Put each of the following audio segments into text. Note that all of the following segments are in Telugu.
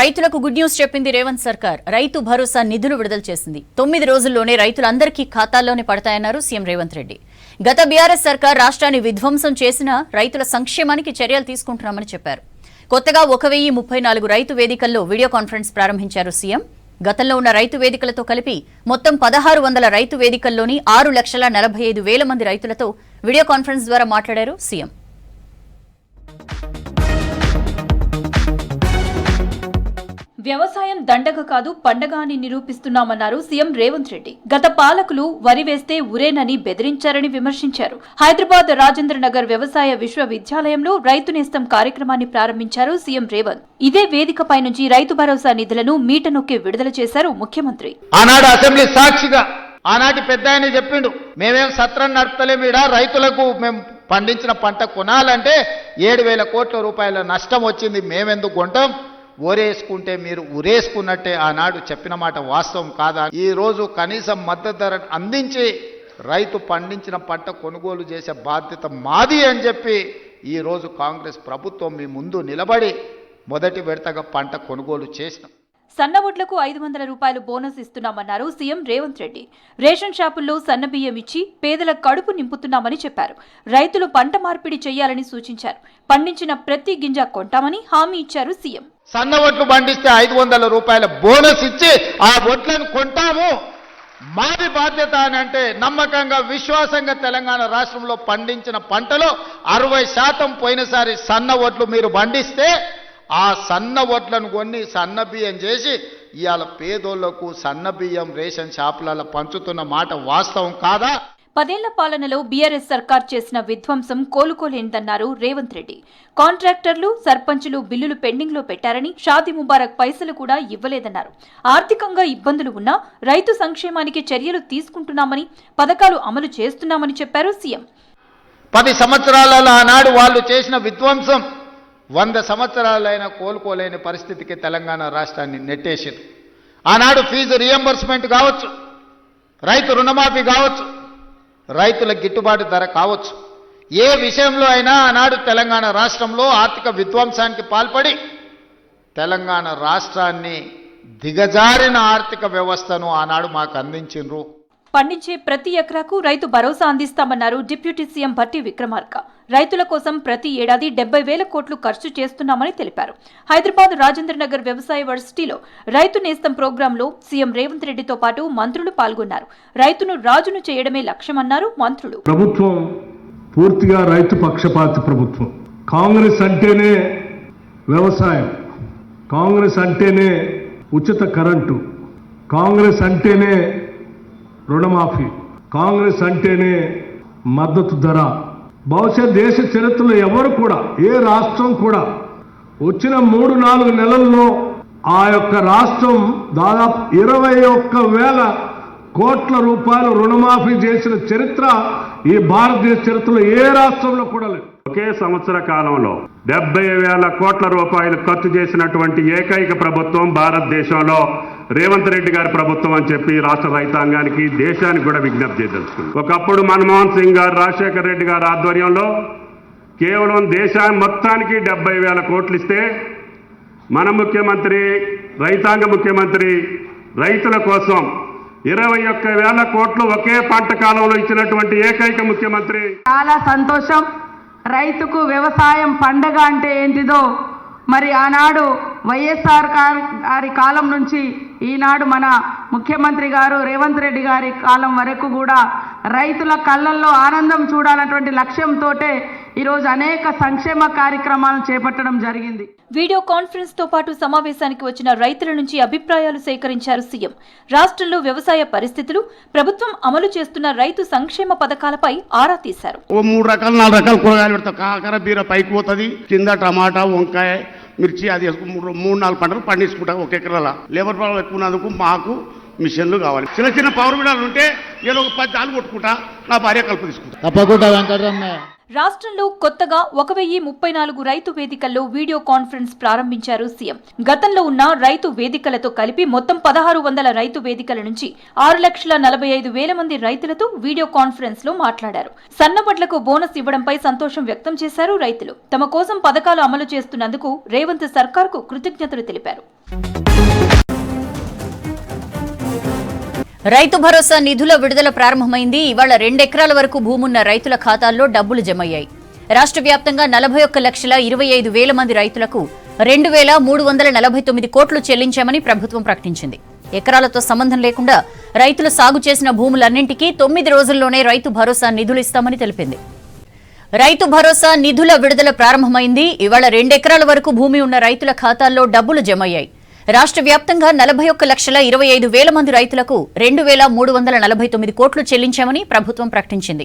రైతులకు గుడ్ న్యూస్ చెప్పింది రేవంత్ సర్కార్. రైతు భరోసా నిధులు విడుదల చేసింది. 9 రోజుల్లోనే రైతులందరికీ ఖాతాల్లోనే పడతాయన్నారు సీఎం రేవంత్ రెడ్డి. గత బీఆర్ఎస్ సర్కార్ రాష్ట్రాన్ని విధ్వంసం చేసినా రైతుల సంక్షేమానికి చర్యలు తీసుకుంటున్నామని చెప్పారు. కొత్తగా 1034 రైతు వేదికల్లో వీడియో కాన్ఫరెన్స్ ప్రారంభించారు సీఎం. గతంలో ఉన్న రైతు వేదికలతో కలిపి మొత్తం 1600 రైతు వేదికల్లోని 6,45,000 మంది రైతులతో వీడియో కాన్ఫరెన్స్ ద్వారా మాట్లాడారు సీఎం. వ్యవసాయం దండగ కాదు పండగ అని నిరూపిస్తున్నామన్నారు సీఎం రేవంత్ రెడ్డి. గత పాలకులు వరి వేస్తే ఉరేనని బెదిరించారని విమర్శించారు. హైదరాబాద్ రాజేంద్ర నగర్ వ్యవసాయ విశ్వవిద్యాలయంలో రైతు నేస్తం కార్యక్రమాన్ని ప్రారంభించారు సీఎం రేవంత్. ఇదే వేదికపై నుంచి రైతు భరోసా నిధులను మీట నొక్కి విడుదల చేశారు ముఖ్యమంత్రి. ఆనాడు అసెంబ్లీ సాక్షిగా ఆనాటి పెద్ద ఆయన చెప్పిండు, మేమేం సత్రం నడపలేమీడ, రైతులకు మేము పండించిన పంట కొనాలంటే 7,000 కోట్ల రూపాయల నష్టం వచ్చింది, మేమెందుకు కొంటాం, ఓరేసుకుంటే మీరు ఉరేసుకున్నట్టే ఆనాడు చెప్పిన మాట వాస్తవం కాదా? ఈ రోజు కనీసం మద్దతు ధర అందించి రైతు పండించిన పంట కొనుగోలు చేసే బాధ్యత మాది అని చెప్పి ఈ రోజు కాంగ్రెస్ ప్రభుత్వం మీ ముందు నిలబడి మొదటి విడతగా పంట కొనుగోలు చేసినాం. సన్న వడ్లకు 500 రూపాయలు బోనస్ ఇస్తున్నామన్నారు సీఎం రేవంత్ రెడ్డి. రేషన్ షాపుల్లో సన్న బియ్యం ఇచ్చి పేదల కడుపు నింపుతున్నామని చెప్పారు. రైతులు పంట మార్పిడి చేయాలని సూచించారు. పండించిన ప్రతి గింజ కొంటామని హామీ ఇచ్చారు సీఎం. సన్న వడ్లు పండిస్తే 500 రూపాయల బోనస్ ఇచ్చి ఆ వడ్లను కొంటాము, మాది బాధ్యత అని అంటే నమ్మకంగా విశ్వాసంగా తెలంగాణ రాష్ట్రంలో పండించిన పంటలో 60% పోయినసారి సన్న వడ్లు మీరు పండిస్తే ఆ సన్న వడ్లను కొన్ని సన్న బియ్యం చేసి ఇవాళ పేదోళ్లకు సన్న బియ్యం రేషన్ షాపులలో పంచుతున్న మాట వాస్తవం కాదా? 10 ఏళ్ల పాలనలో బీఆర్ఎస్ సర్కార్ చేసిన విధ్వంసం కోలుకోలేనిదన్నారు రేవంత్ రెడ్డి. కాంట్రాక్టర్లు, సర్పంచులు బిల్లులు పెండింగ్ లో పెట్టారని, షాదీ ముబారక్ పైసలు కూడా ఇవ్వలేదన్నారు. ఆర్థికంగా ఇబ్బందులు ఉన్నా రైతు సంక్షేమానికి చర్యలు తీసుకుంటున్నామని, పథకాలు అమలు చేస్తున్నామని చెప్పారు సీఎం. 10 సంవత్సరాలలో ఆనాడు వాళ్ళు చేసిన విధ్వంసం 100 సంవత్సరాలైనా కోలుకోలేని పరిస్థితికి తెలంగాణ రాష్ట్రాన్ని నెట్టేసింది. ఆనాడు ఫీజు రియంబర్స్మెంట్ కావచ్చు, రైతు రుణమాఫీ కావచ్చు, రైతుల గిట్టుబాటు ధర కావచ్చు, ఏ విషయంలో అయినా ఆనాడు తెలంగాణ రాష్ట్రంలో ఆర్థిక విధ్వంసానికి పాల్పడి తెలంగాణ రాష్ట్రాన్ని దిగజారిన ఆర్థిక వ్యవస్థను ఆనాడు మాకు అందించిండ్రు. పండించే ప్రతి ఎకరాకు రైతు భరోసా అందిస్తామన్నారు డిప్యూటీ సీఎం భట్టి విక్రమార్క. రైతుల కోసం ప్రతి ఏడాది 70,000 కోట్లు ఖర్చు చేస్తున్నామని తెలిపారు. హైదరాబాద్ రాజేంద్ర నగర్ వ్యవసాయ వర్సిటీలో రైతు నేస్తం ప్రోగ్రాంలో సీఎం రేవంత్ రెడ్డితో పాటు మంత్రులు పాల్గొన్నారు. రైతును రాజును చేయడమే లక్ష్యమన్నారు మంత్రులు. ప్రభుత్వం పూర్తిగా రైతు పక్షపాతి ప్రభుత్వం. కాంగ్రెస్ అంటేనే వ్యవసాయం, కాంగ్రెస్ అంటేనే ఉచిత కరెంటు, కాంగ్రెస్ అంటేనే రుణమాఫీ, కాంగ్రెస్ అంటేనే మద్దతు ధర. బహుశా దేశ చరిత్రలో ఎవరు కూడా, ఏ రాష్ట్రం కూడా వచ్చిన 3-4 నెలల్లో ఆ యొక్క రాష్ట్రం దాదాపు 21,000 కోట్ల రూపాయలు రుణమాఫీ చేసిన చరిత్ర ఈ భారతదేశ చరిత్రలో ఏ రాష్ట్రంలో కూడా లేదు. ఒకే సంవత్సర కాలంలో 70,000 కోట్ల రూపాయలు ఖర్చు చేసినటువంటి ఏకైక ప్రభుత్వం భారతదేశంలో రేవంత్ రెడ్డి గారి ప్రభుత్వం అని చెప్పి రాష్ట్ర రైతాంగానికి, దేశానికి కూడా విజ్ఞప్తి చేయదలుచుకుంది. ఒకప్పుడు మన్మోహన్ సింగ్ గారు, రాజశేఖర రెడ్డి గారి ఆధ్వర్యంలో కేవలం దేశాన్ని మొత్తానికి 70,000 కోట్లు ఇస్తే మన ముఖ్యమంత్రి, రైతాంగ ముఖ్యమంత్రి రైతుల కోసం 21,000 కోట్లు ఒకే పంట కాలంలో ఇచ్చినటువంటి ఏకైక ముఖ్యమంత్రి. చాలా సంతోషం. రైతుకు వ్యవసాయం పండగ అంటే ఏంటిదో మరి ఆనాడు వైఎస్ఆర్ గారి కాలం నుంచి ఈనాడు మన ముఖ్యమంత్రి గారు రేవంత్ రెడ్డి గారి కాలం వరకు కూడా రైతుల కళ్ళల్లో ఆనందం చూడాలన్నటువంటి లక్ష్యంతో ఈరోజు అనేక సంక్షేమ కార్యక్రమాలను చేపట్టడం జరిగింది. వీడియో కాన్ఫరెన్స్ తో పాటు సమావేశానికి వచ్చిన రైతుల నుంచి అభిప్రాయాలు సేకరించారు సీఎం. రాష్ట్రంలో వ్యవసాయ పరిస్థితులు, ప్రభుత్వం అమలు చేస్తున్న రైతు సంక్షేమ పథకాలపై ఆరా తీశారు. 3 రకాలు 4 రకాల కూరగాయలు పెడతాం. కాకర బీర పైకి పోతుంది, కింద టమాటా, వంకాయ, మిర్చి, అది 3-4 పంటలు పండించుకుంటాం ఒక ఎకరాల. లేబర్ ప్రాబ్లం ఎక్కువ ఉన్నందుకు మాకు మిషన్లు కావాలి. చిన్న పవర్ బిడాలు ఉంటే నేను ఒక 10 కొట్టుకుంటా, నా భార్య కలుపు తీసుకుంటా. తప్పకుండా వెంకటరమణ. రాష్ట్రంలో కొత్తగా 1034 రైతు వేదికల్లో వీడియో కాన్ఫరెన్స్ ప్రారంభించారు సీఎం. గతంలో ఉన్న రైతు వేదికలతో కలిపి మొత్తం 1600 రైతు వేదికల నుంచి 6,45,000 మంది రైతులతో వీడియో కాన్ఫరెన్స్ లో మాట్లాడారు. సన్నబడ్లకు బోనస్ ఇవ్వడంపై సంతోషం వ్యక్తం చేశారు రైతులు. తమ కోసం పథకాలు అమలు చేస్తున్నందుకు రేవంత్ సర్కార్కు కృతజ్ఞతలు తెలిపారు. రైతు భరోసా నిధుల విడుదల ప్రారంభమైంది. ఇవాళ 2 ఎకరాల వరకు భూమున్న రైతుల ఖాతాల్లో డబ్బులు జమయ్యాయి. రాష్ట్ర వ్యాప్తంగా 41,25,000 మంది రైతులకు 2,349 కోట్లు చెల్లించామని ప్రభుత్వం ప్రకటించింది. ఎకరాలతో సంబంధం లేకుండా రైతులు సాగు చేసిన భూములన్నింటికీ 9 రోజుల్లోనే రైతు భరోసా నిధులు ఇస్తామని తెలిపింది. రైతు భరోసా నిధుల విడుదల ప్రారంభమైంది. ఇవాళ 2 ఎకరాల వరకు భూమి ఉన్న రైతుల ఖాతాల్లో డబ్బులు జమయ్యాయి. రాష్ట్ర వ్యాప్తంగా 41,25,000 మంది రైతులకు 2,349 కోట్లు చెల్లించామని ప్రభుత్వం ప్రకటించింది.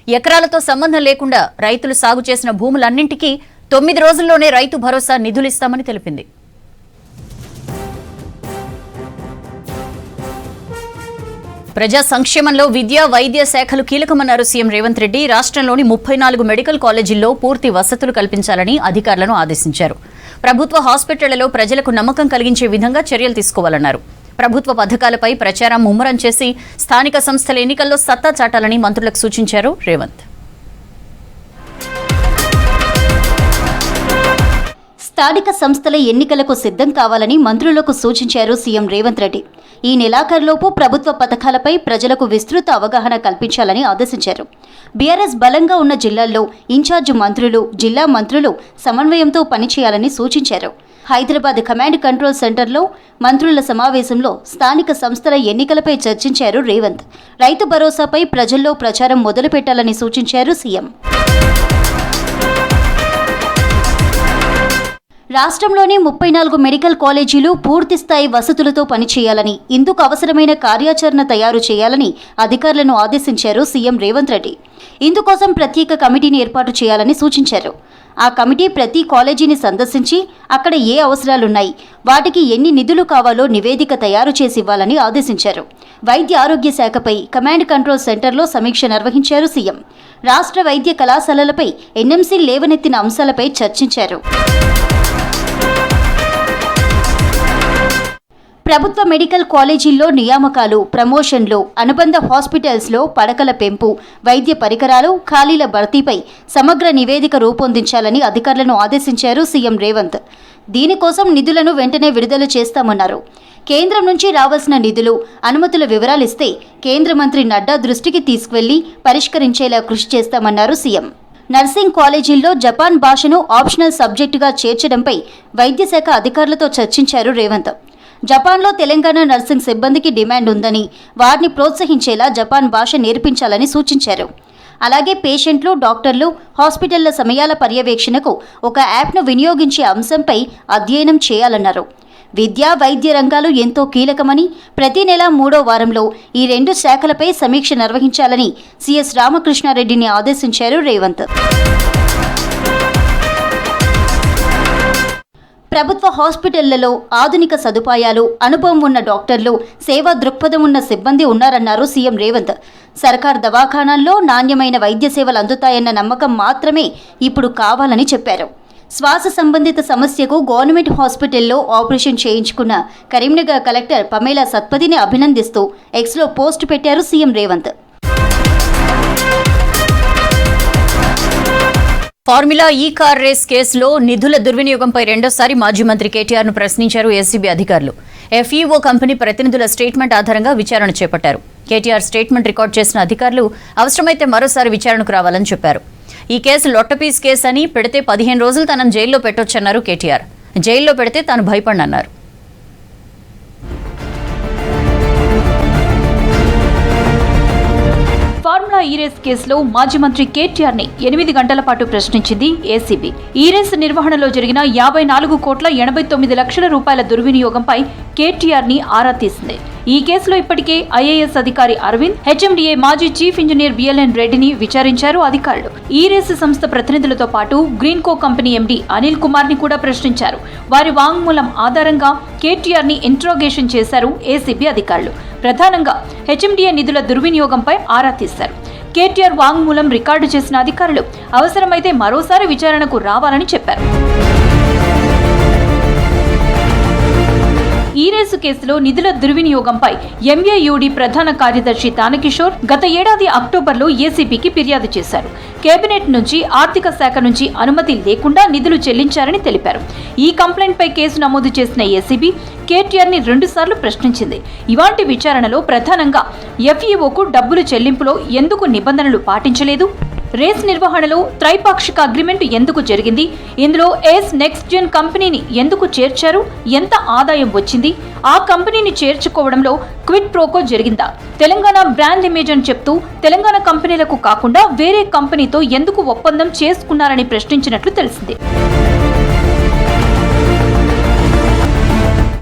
ఎకరాలతో సంబంధం లేకుండా రైతులు సాగు చేసిన భూములన్నింటికీ 9 రోజుల్లోనే రైతు భరోసా నిధులిస్తామని తెలిపింది. ప్రజా సంక్షేమంలో విద్యా వైద్య శాఖలు కీలకమన్నారు సీఎం రేవంత్ రెడ్డి. రాష్ట్రంలోని 34 మెడికల్ కాలేజీల్లో పూర్తి వసతులు కల్పించాలని అధికారులను ఆదేశించారు. ప్రభుత్వ హాస్పిటళ్లలో ప్రజలకు నమ్మకం కలిగించే విధంగా చర్యలు తీసుకోవాలన్నారు. ప్రభుత్వ పథకాలపై ప్రచారం ముమ్మరం చేసి స్థానిక సంస్థల ఎన్నికల్లో సత్తా చాటాలని మంత్రులకు సూచించారు రేవంత్. స్థానిక సంస్థల ఎన్నికలకు సిద్ధం కావాలని మంత్రులకు సూచించారు సీఎం రేవంత్ రెడ్డి. ఈ నెలాఖరులోపు ప్రభుత్వ పథకాలపై ప్రజలకు విస్తృత అవగాహన కల్పించాలని ఆదేశించారు. బీఆర్ఎస్ బలంగా ఉన్న జిల్లాల్లో ఇన్ఛార్జ్ మంత్రులు, జిల్లా మంత్రులు సమన్వయంతో పనిచేయాలని సూచించారు. హైదరాబాద్ కమాండ్ కంట్రోల్ సెంటర్లో మంత్రుల సమావేశంలో స్థానిక సంస్థల ఎన్నికలపై చర్చించారు రేవంత్. రైతు భరోసాపై ప్రజల్లో ప్రచారం మొదలుపెట్టాలని సూచించారు సీఎం. రాష్ట్రంలోని 34 మెడికల్ కాలేజీలు పూర్తిస్థాయి వసతులతో పనిచేయాలని, ఇందుకు అవసరమైన కార్యాచరణ తయారు చేయాలని అధికారులను ఆదేశించారు సీఎం రేవంత్ రెడ్డి. ఇందుకోసం ప్రత్యేక కమిటీని ఏర్పాటు చేయాలని సూచించారు. ఆ కమిటీ ప్రతి కాలేజీని సందర్శించి అక్కడ ఏ అవసరాలున్నాయి, వాటికి ఎన్ని నిధులు కావాలో నివేదిక తయారు చేసి ఇవ్వాలని ఆదేశించారు. వైద్య ఆరోగ్య శాఖపై కమాండ్ కంట్రోల్ సెంటర్లో సమీక్ష నిర్వహించారు సీఎం. రాష్ట్ర వైద్య కళాశాలలపై ఎన్ఎంసీ లేవనెత్తిన అంశాలపై చర్చించారు. ప్రభుత్వ మెడికల్ కాలేజీల్లో నియామకాలు, ప్రమోషన్లు, అనుబంధ హాస్పిటల్స్లో పడకల పెంపు, వైద్య పరికరాలు, ఖాళీల భర్తీపై సమగ్ర నివేదిక రూపొందించాలని అధికారులను ఆదేశించారు సీఎం రేవంత్. దీనికోసం నిధులను వెంటనే విడుదల చేస్తామన్నారు. కేంద్రం నుంచి రావాల్సిన నిధులు, అనుమతుల వివరాలిస్తే కేంద్ర మంత్రి నడ్డా దృష్టికి తీసుకువెళ్లి పరిష్కరించేలా కృషి చేస్తామన్నారు సీఎం. నర్సింగ్ కాలేజీల్లో జపాన్ భాషను ఆప్షనల్ సబ్జెక్టుగా చేర్చడంపై వైద్యశాఖ అధికారులతో చర్చించారు రేవంత్. జపాన్లో తెలంగాణ నర్సింగ్ సిబ్బందికి డిమాండ్ ఉందని, వారిని ప్రోత్సహించేలా జపాన్ భాష నేర్పించాలని సూచించారు. అలాగే పేషెంట్లు, డాక్టర్లు, హాస్పిటళ్ల సమయాల పర్యవేక్షణకు ఒక యాప్ను వినియోగించే అంశంపై అధ్యయనం చేయాలన్నారు. విద్యా, వైద్య రంగాలు ఎంతో కీలకమని, ప్రతి నెల 3వ వారంలో ఈ 2 శాఖలపై సమీక్ష నిర్వహించాలని సీఎస్ రామకృష్ణారెడ్డిని ఆదేశించారు రేవంత్. ప్రభుత్వ హాస్పిటళ్లలో ఆధునిక సదుపాయాలు, అనుభవం ఉన్న డాక్టర్లు, సేవా దృక్పథం ఉన్న సిబ్బంది ఉన్నారన్నారు సీఎం రేవంత్. సర్కార్ దవాఖానాల్లో నాణ్యమైన వైద్య సేవలు అందుతాయన్న నమ్మకం మాత్రమే ఇప్పుడు కావాలని చెప్పారు. శ్వాస సంబంధిత సమస్యకు గవర్నమెంట్ హాస్పిటల్లో ఆపరేషన్ చేయించుకున్న కరీంనగర్ కలెక్టర్ పమేలా సత్పథిని అభినందిస్తూ ఎక్స్లో పోస్ట్ పెట్టారు సీఎం రేవంత్. ఫార్ములా ఈ కార్ రేస్ కేసులో నిధుల దుర్వినియోగంపై రెండోసారి మాజీ మంత్రి కేటీఆర్ ను ప్రశ్నించారు ఏసీబీ అధికారులు. ఎఫ్ఈఓ కంపెనీ ప్రతినిధుల స్టేట్మెంట్ ఆధారంగా విచారణ చేపట్టారు. కేటీఆర్ స్టేట్మెంట్ రికార్డు చేసిన అధికారులు అవసరమైతే మరోసారి విచారణకు రావాలని చెప్పారు. ఈ కేసు లొట్టపీస్ కేసు అని, పెడితే 15 రోజులు తనను జైల్లో పెట్టొచ్చన్నారు కేటీఆర్. జైల్లో పెడితే తాను భయపడనన్నారు. ఫార్ములా ఈ రేస్ కేసులో మాజీ మంత్రి కేటీఆర్ ని 8 గంటల పాటు ప్రశ్నించింది ఏసీబీ. ఈ రేస్ నిర్వహణలో జరిగిన 54,89,00,000 రూపాయల దుర్వినియోగంపై కేటీఆర్ ని ఆరా తీసింది. ఈ కేసులో ఇప్పటికే ఐఏఎస్ అధికారి అరవింద్, హెచ్ఎండిఏ మాజీ చీఫ్ ఇంజనీర్ బిఎల్ఎన్ రెడ్డిని విచారించారు అధికారులు. ఈ రేసు సంస్థ ప్రతినిధులతో పాటు గ్రీన్కో కంపెనీ ఎండీ అనిల్ కుమార్ ని కూడా ప్రశ్నించారు. వారి వాంగ్మూలం ఆధారంగా కేటీఆర్ ని ఇంట్రోగేషన్ చేశారు ఏసీబీ అధికారులు. ప్రధానంగా హెచ్ఎండిఏ నిధుల దుర్వినియోగంపై ఆరా తీశారు. కేటీఆర్ వాంగ్మూలం రికార్డు చేసిన అధికారులు అవసరమైతే మరోసారి విచారణకు రావాలని చెప్పారు. ఈ రేసు కేసులో నిధుల దుర్వినియోగంపై ఎంఏయూడీ ప్రధాన కార్యదర్శి తానకిషోర్ గత ఏడాది అక్టోబర్లో ఏసీబీకి ఫిర్యాదు చేశారు. కేబినెట్ నుంచి ఆర్థిక శాఖ నుంచి అనుమతి లేకుండా నిధులు చెల్లించారని తెలిపారు. ఈ కంప్లైంట్పై కేసు నమోదు చేసిన ఏసీబీ కేటీఆర్ని 2 సార్లు ప్రశ్నించింది. ఇవాంటి విచారణలో ప్రధానంగా ఎఫ్ఈఓకు డబ్బులు చెల్లింపులో ఎందుకు నిబంధనలు పాటించలేదు, రేస్ నిర్వహణలో త్రైపాక్షిక అగ్రిమెంట్ ఎందుకు జరిగింది, ఇందులో ఏస్ నెక్స్ట్ జెన్ కంపెనీని ఎందుకు చేర్చారు, ఎంత ఆదాయం వచ్చింది, ఆ కంపెనీని చేర్చుకోవడంలో క్విడ్ ప్రోకో జరిగిందా, తెలంగాణ బ్రాండ్ ఇమేజ్ అని చెప్తూ తెలంగాణ కంపెనీలకు కాకుండా వేరే కంపెనీతో ఎందుకు ఒప్పందం చేసుకున్నారని ప్రశ్నించినట్లు తెలిసింది.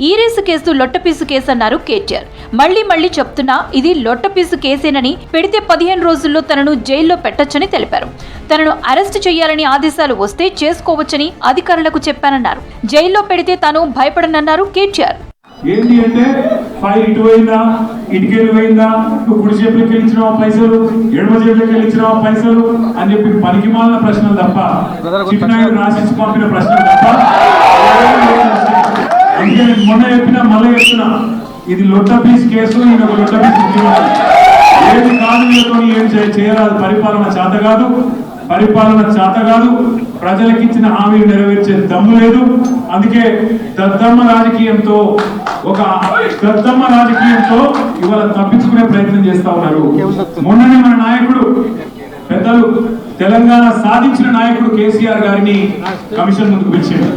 ఈ రేసు కేసు లొట్టపీసు కేసు అన్నారు కేటీఆర్. మళ్లీ చెప్తున్నా ఇది లొట్టపీసు కేసేనని, పెడితే 15 రోజుల్లో తనను జైల్లో పెట్టొచ్చని తెలిపారు. తనను అరెస్టు చేయాలని ఆదేశాలు వస్తే చేసుకోవచ్చని అధికారులకు చెప్పానన్నారు. జైల్లో పెడితే తాను భయపడనన్నారు కేటీఆర్. ఏంటి అంటే ఫైల్ ఇటు పోయిందా, ఇటుకెళ్ళి పోయిందా, నువ్వు కుడి చేతులకి వెళ్ళిచ్చినావా పైసలు, ఎడమ చేతులకి వెళ్ళిచ్చినావా పైసలు అని చెప్పి పనికిమాలిన ప్రశ్నలు తప్ప, చిట్నాయుడు రాసిచ్చి పంపిన ప్రశ్నలు తప్ప. అందుకే నేను మొన్న చెప్పినా మళ్ళీ చెప్తున్నా, ఇది లొట్టపీస్ కేసు, ఇది ఒక లొట్టపీస్ ముఖ్యమంత్రి. ఏది కాదు వీళ్ళతో ఏం చేయరాదు, పరిపాలన చేత కాదు, ప్రజలకు ఇచ్చిన హామీలు నెరవేర్చే దమ్ము లేదు. అందుకే దద్దమ్మ రాజకీయంతో ఇవాళ తప్పించుకునే ప్రయత్నం చేస్తా ఉన్నారు. మొన్ననే మన నాయకుడు పెద్దలు తెలంగాణ సాధించిన నాయకుడు కేసీఆర్ గారిని కమిషన్ ముందుకు పిలిచాడు,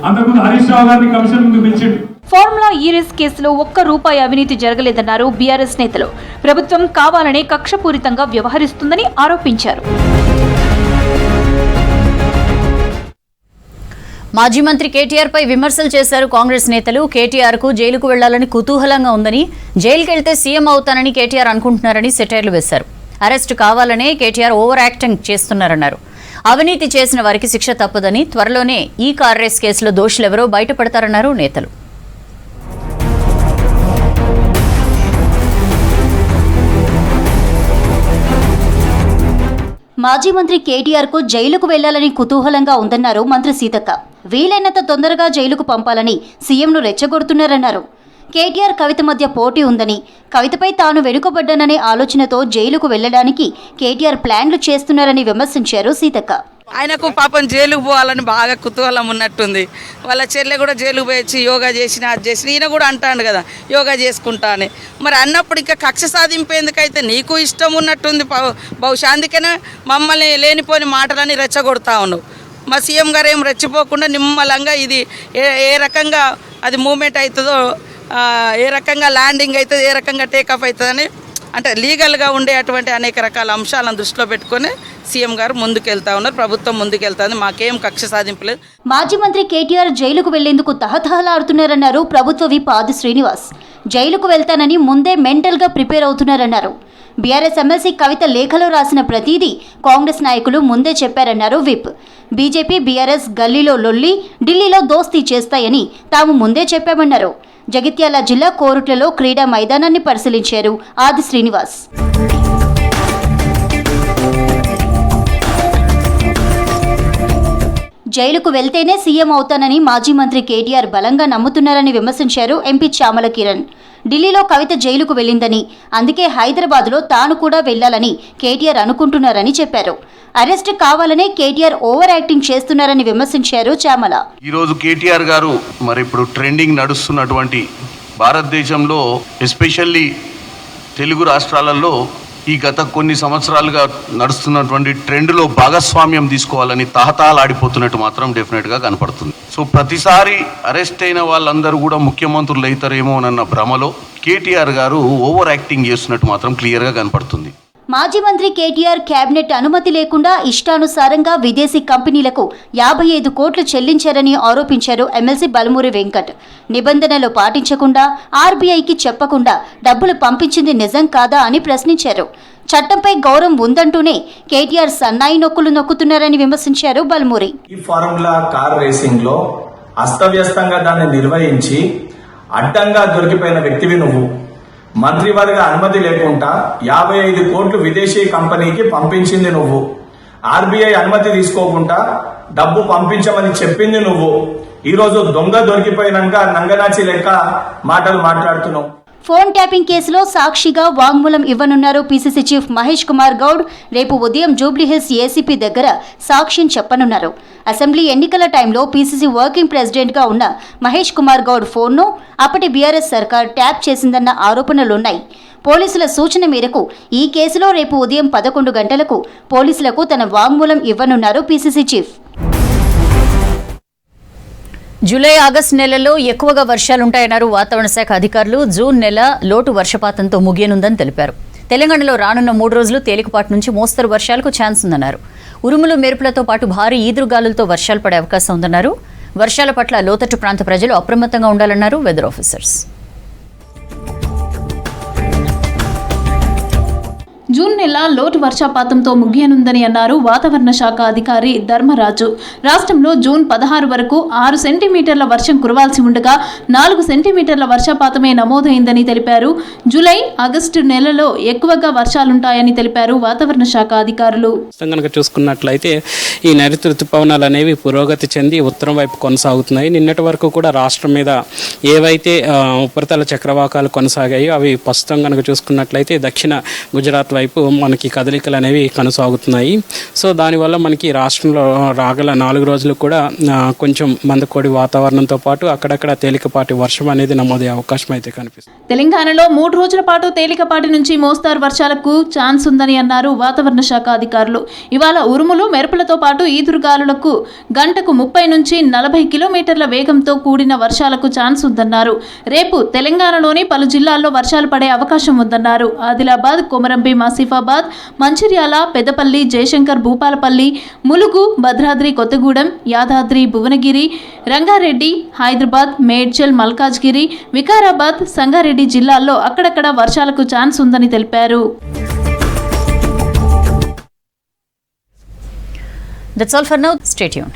అంతకుముందు హరీష్ రావు గారిని కమిషన్ ముందుకు పిలిచాడు. ఫార్ములా ఈ రేస్ కేసులో ₹1 అవినీతి జరగలేదన్నారు బీఆర్ఎస్ నేతలు. ప్రభుత్వం కావాలనే కక్షపూరితంగా వ్యవహరిస్తుందని ఆరోపించారు. మాజీ మంత్రి కేటీఆర్ పై విమర్శలు చేశారు కాంగ్రెస్ నేతలు. కేటీఆర్ కు జైలుకు వెళ్లాలని కుతూహలంగా ఉందని, జైలుకెళ్తే సీఎం అవుతానని కేటీఆర్ అనుకుంటున్నారని సెటైర్లు వేశారు. అరెస్టు కావాలనే కేటీఆర్ ఓవర్ యాక్టింగ్ చేస్తున్నారన్నారు. అవినీతి చేసిన వారికి శిక్ష తప్పదని, త్వరలోనే ఈ కార్ రేస్ కేసులో దోషులెవరో బయటపడతారన్నారు నేతలు. మాజీ మంత్రి కేటీఆర్ కు జైలుకు వెళ్లాలని కుతూహలంగా ఉందన్నారు మంత్రి సీతక్క. వీలైనంత తొందరగా జైలుకు పంపాలని సీఎంను రెచ్చగొడుతున్నారన్నారు. కేటీఆర్ కవిత మధ్య పోటీ ఉందని, కవితపై తాను వెనుకబడ్డాననే ఆలోచనతో జైలుకు వెళ్లడానికి కేటీఆర్ ప్లాన్లు చేస్తున్నారని విమర్శించారు సీతక్క. ఆయనకు పాపం జైలుకు పోవాలని బాగా కుతూహలం ఉన్నట్టుంది. వాళ్ళ చెల్లె కూడా జైలుకు పోయి యోగా చేసిన, అది చేసిన, ఈయన కూడా అంటాడు కదా యోగా చేసుకుంటా అని. మరి అన్నప్పుడు ఇంకా కక్ష సాధింపు ఎందుకైతే నీకు ఇష్టం ఉన్నట్టుంది బహుశా. అందుకనే మమ్మల్ని లేనిపోని మాటలని రెచ్చగొడతా ఉన్నావు. మా సీఎం గారు ఏం రెచ్చిపోకుండా నిమ్మలంగా ఇది ఏ రకంగా అది మూమెంట్ అవుతుందో, ఏ రకంగా ల్యాండింగ్ అవుతుంది, ఏ రకంగా టేకాఫ్ అవుతుందని, అంటే లీగల్గా ఉండే అటువంటి అనేక రకాల అంశాలను దృష్టిలో పెట్టుకొని సీఎం గారు ముందుకెళ్తా ఉన్నారు, ప్రభుత్వం ముందుకెళ్తాఉంది. మాకేం కక్ష సాధింపలేదు. మాజీ మంత్రి కేటీఆర్ జైలుకు వెళ్లేందుకు తహతహలాడుతున్నారన్నారు ప్రభుత్వ విప్ ఆది శ్రీనివాస్. జైలుకు వెళ్తానని ముందే మెంటల్గా ప్రిపేర్ అవుతున్నారన్నారు. బీఆర్ఎస్ ఎమ్మెల్సీ కవిత లేఖలో రాసిన ప్రతిదీ కాంగ్రెస్ నాయకులు ముందే చెప్పారన్నారు విప్. బీజేపీ బీఆర్ఎస్ గల్లీలో లొల్లి, ఢిల్లీలో దోస్తీ చేస్తాయని తాము ముందే చెప్పామన్నారు. జగిత్యాల జిల్లా కోరుట్లలో క్రీడా మైదానాన్ని పరిశీలించారు ఆది శ్రీనివాస్. జైలుకు వెళ్తేనే సీఎం అవుతానని మాజీ మంత్రి కేటీఆర్ బలంగా నమ్ముతున్నారని విమర్శించారు ఎంపీ చామల కిరణ్. ఢిల్లీలో కవిత జైలుకు వెళ్ళిందని, అందుకే హైదరాబాద్లో తాను కూడా వెళ్లాలని కేటీఆర్ అనుకుంటున్నారని చెప్పారు. అరెస్ట్ కావాలనే కేటీఆర్ ఓవర్ యాక్టింగ్ చేస్తున్నారని విమర్శించారు చామల. ఈరోజు కేటీఆర్ గారు మరి ఇప్పుడు ట్రెండింగ్ నడుస్తున్నటువంటి భారతదేశంలో, ఎస్పెషల్లీ తెలుగు రాష్ట్రాలలో ఈ గత కొన్ని సంవత్సరాలుగా నడుస్తున్నటువంటి ట్రెండ్లో భాగస్వామ్యం తీసుకోవాలని తహతహలాడిపోతున్నట్టు మాత్రం డెఫినెట్గా కనపడుతుంది. సో ప్రతిసారి అరెస్ట్ అయిన వాళ్ళందరూ కూడా ముఖ్యమంత్రులు అవుతారేమోనన్న భ్రమలో కేటీఆర్ గారు ఓవర్ యాక్టింగ్ చేస్తున్నట్టు మాత్రం క్లియర్గా కనపడుతుంది. మాజీ మంత్రి కేటీఆర్ కేబినెట్ అనుమతి లేకుండా ఇష్టానుసారంగా విదేశీ కంపెనీలకు 55 కోట్లు చెల్లించారని ఆరోపించారు ఎమ్మెల్సీ బలమూరి వెంకట్. నిబంధనలు పాటించకుండా, ఆర్బీఐకి చెప్పకుండా డబ్బులు పంపించింది నిజం కాదా అని ప్రశ్నించారు. చట్టంపై గౌరవం ఉందంటూనే కేటీఆర్ సన్నాయి నొక్కులు నొక్కుతున్నారని విమర్శించారు బలమూరి. ఈ ఫార్ములా కార్ రేసింగ్ లో అస్తవ్యస్తంగా దాన్ని నిర్వహించి అడ్డంగా దొరికిపోయిన వ్యక్తివి నువ్వు. మంత్రివర్గ అనుమతి లేకుండా 55 కోట్లు విదేశీ కంపెనీకి పంపించింది నువ్వు. ఆర్బీఐ అనుమతి తీసుకోకుండా డబ్బు పంపించమని చెప్పింది నువ్వు. ఈరోజు దొంగ దొరికిపోయినాక నంగనాచి లెక్క మాటలు మాట్లాడుతున్నావు. ఫోన్ ట్యాపింగ్ కేసులో సాక్షిగా వాంగ్మూలం ఇవ్వనున్నారు పీసీసీ చీఫ్ మహేష్ కుమార్ గౌడ్. రేపు ఉదయం జూబ్లీహిల్స్ ఏసీపీ దగ్గర సాక్ష్యం చెప్పనున్నారు. అసెంబ్లీ ఎన్నికల టైంలో పీసీసీ వర్కింగ్ ప్రెసిడెంట్గా ఉన్న మహేష్ కుమార్ గౌడ్ ఫోన్ను అప్పటి బీఆర్ఎస్ సర్కార్ ట్యాప్ చేసిందన్న ఆరోపణలున్నాయి. పోలీసుల సూచన మేరకు ఈ కేసులో రేపు ఉదయం 11 గంటలకు పోలీసులకు తన వాంగ్మూలం ఇవ్వనున్నారు పీసీసీ చీఫ్. జూలై ఆగస్టు నెలలో ఎక్కువగా వర్షాలుంటాయన్నారు వాతావరణ శాఖ అధికారులు. జూన్ నెల లోటు వర్షపాతంతో ముగియనుందని తెలిపారు. తెలంగాణలో రానున్న 3 రోజులు తేలికపాటి నుంచి మోస్తరు వర్షాలకు ఛాన్స్ ఉందన్నారు. ఉరుములు మెరుపులతో పాటు భారీ ఈదురుగాలులతో వర్షాలు పడే అవకాశం ఉందన్నారు. వర్షాల పట్ల లోతట్టు ప్రాంత ప్రజలు అప్రమత్తంగా ఉండాలన్నారు వెదర్ ఆఫీసర్స్. జూన్ నెల లోటు వర్షపాతంతో ముగియనుందని అన్నారు వాతావరణ శాఖ అధికారి ధర్మరాజు. రాష్ట్రంలో జూన్ 16 వరకు 6 సెంటీమీటర్ల వర్షం కురవాల్సి ఉండగా 4 సెంటీమీటర్ల వర్షపాతమే నమోదైందని తెలిపారు. జూలై ఆగస్టు నెలలో ఎక్కువగా వర్షాలుంటాయని తెలిపారు వాతావరణ శాఖ అధికారులు. కనుక చూసుకున్నట్లయితే ఈ నైరుతి ఋతుపవనాలు అనేవి పురోగతి చెంది ఉత్తరం వైపు కొనసాగుతున్నాయి. నిన్నటి వరకు కూడా రాష్ట్రం మీద ఏవైతే ఉపరితల చక్రవాకాలు కొనసాగాయో అవి ప్రస్తుతం కనుక చూసుకున్నట్లయితే దక్షిణ గుజరాత్ వైపు మనకి కదలికలు అనేవి కొనసాగుతున్నాయి. సో దానివల్ల మనకి రాష్ట్రంలో రాగల 4 రోజులు కూడా కొంచెం మందకోడి వాతావరణంతో పాటు అక్కడక్కడ తేలికపాటి వర్షం అనేది నమోదయ్యే అవకాశం అయితే కనిపిస్తుంది. తెలంగాణలో 3 రోజుల పాటు తేలికపాటి నుంచి మోస్తారు వర్షాలకు ఛాన్స్ ఉందని అన్నారు వాతావరణ శాఖ అధికారులు. ఇవాళ ఉరుములు మెరుపులతో పాటు ఈదురుగాలులకు గంటకు 30 నుంచి 40 కిలోమీటర్ల వేగంతో కూడిన వర్షాలకు ఛాన్స్ ఉందన్నారు. రేపు తెలంగాణలోని పలు జిల్లాల్లో వర్షాలు పడే అవకాశం ఉందన్నారు. ఆదిలాబాద్, కొమరంభీం, ఆసిఫాబాద్, మంచిర్యాల, పెద్దపల్లి, జయశంకర్, భూపాలపల్లి, ములుగు, భద్రాద్రి కొత్తగూడెం, యాదాద్రి, భువనగిరి, రంగారెడ్డి, హైదరాబాద్, మేడ్చల్, మల్కాజ్గిరి, వికారాబాద్, సంగారెడ్డి జిల్లాల్లో అక్కడక్కడ వర్షాలకు ఛాన్స్ ఉందని తెలిపారు. That's all for now. Stay tuned.